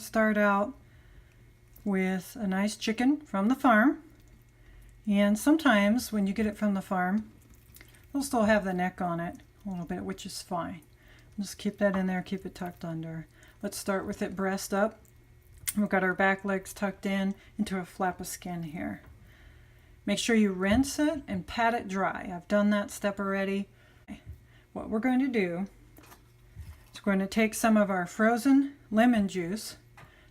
to start out with a nice chicken from the farm. And sometimes when you get it from the farm, it'll still have the neck on it a little bit, which is fine. Just keep that in there, keep it tucked under. Let's start with it breast up. We've got our back legs tucked in into a flap of skin here. Make sure you rinse it and pat it dry. I've done that step already. What we're going to do is we're going to take some of our frozen lemon juice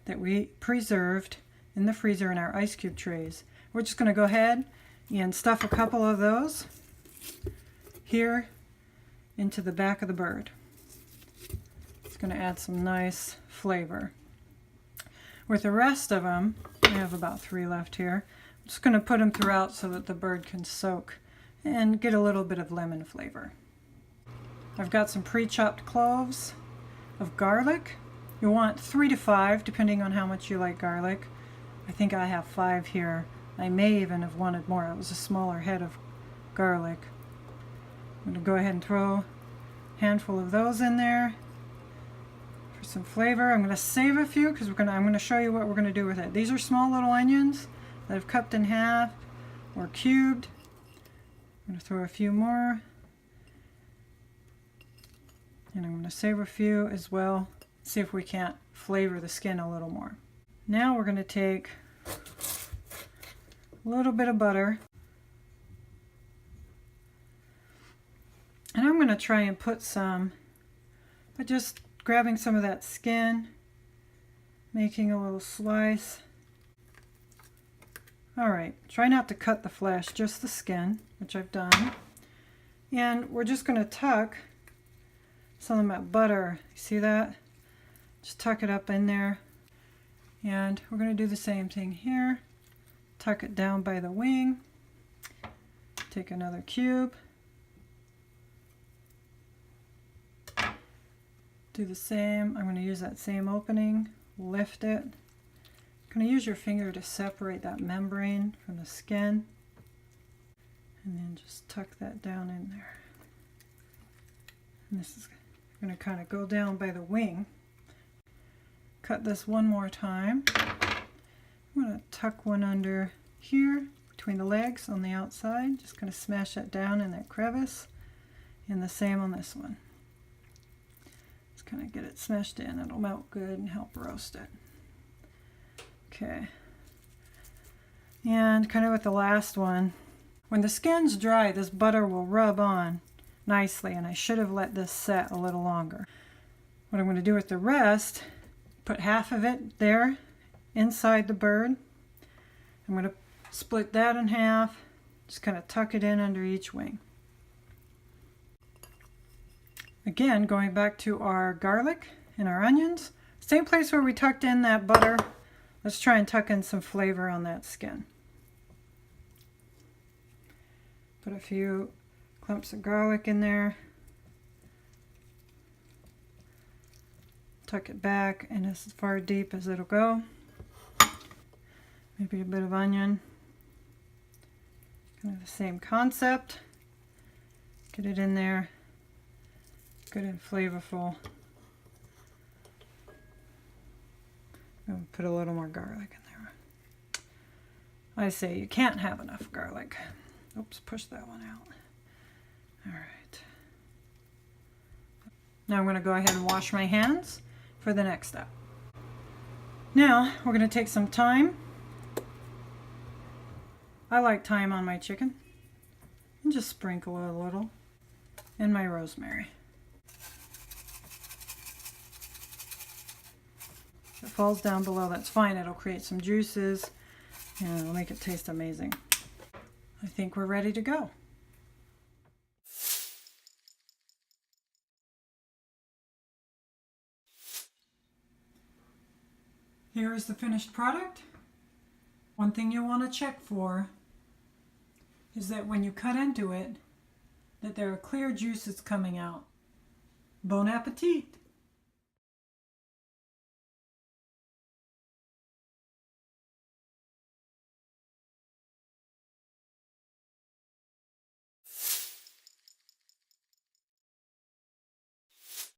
that we preserved in the freezer in our ice cube trays. We're just going to go ahead and stuff a couple of those here into the back of the bird. It's going to add some nice flavor. With the rest of them, I have about 3 left here. I'm just going to put them throughout so that the bird can soak and get a little bit of lemon flavor. I've got some pre-chopped cloves of garlic. You want 3 to 5 depending on how much you like garlic. I think I have 5 here. I may even have wanted more. It was a smaller head of garlic. I'm going to go ahead and throw a handful of those in there for some flavor. I'm going to save a few because I'm going to show you what we're going to do with it. These are small little onions that I've cut in half or cubed. I'm going to throw a few more. And I'm going to save a few as well. See if we can't flavor the skin a little more. Now we're going to take a little bit of butter. And I'm going to try and put some, but just grabbing some of that skin, making a little slice. Alright, try not to cut the flesh, just the skin, which I've done. And we're just going to tuck some of that butter. You see that? Just tuck it up in there. And we're going to do the same thing here. Tuck it down by the wing. Take another cube. Do the same. I'm going to use that same opening. Lift it. You're going to use your finger to separate that membrane from the skin. And then just tuck that down in there. And this is going to kind of go down by the wing. Cut this one more time. I'm going to tuck one under here between the legs on the outside. Just going to smash that down in that crevice. And the same on this one. Just kind of get it smashed in. It'll melt good and help roast it. Okay. And kind of with the last one, when the skin's dry, this butter will rub on nicely, and I should have let this set a little longer. What I'm going to do with the rest, put half of it there inside the bird. I'm going to split that in half, just kind of tuck it in under each wing. Again, going back to our garlic and our onions, same place where we tucked in that butter, let's try and tuck in some flavor on that skin. Put a few clumps of garlic in there. Tuck it back and as far deep as it'll go. Maybe a bit of onion. Kind of the same concept. Get it in there. Good and flavorful. I'll put a little more garlic in there. I say you can't have enough garlic. Oops, push that one out. All right. Now I'm going to go ahead and wash my hands for the next step. Now we're going to take some thyme. I like thyme on my chicken. And just sprinkle it a little. And my rosemary. If it falls down below, that's fine. It'll create some juices and it'll make it taste amazing. I think we're ready to go. Here is the finished product. One thing you want to check for is that when you cut into it, that there are clear juices coming out. Bon appetit!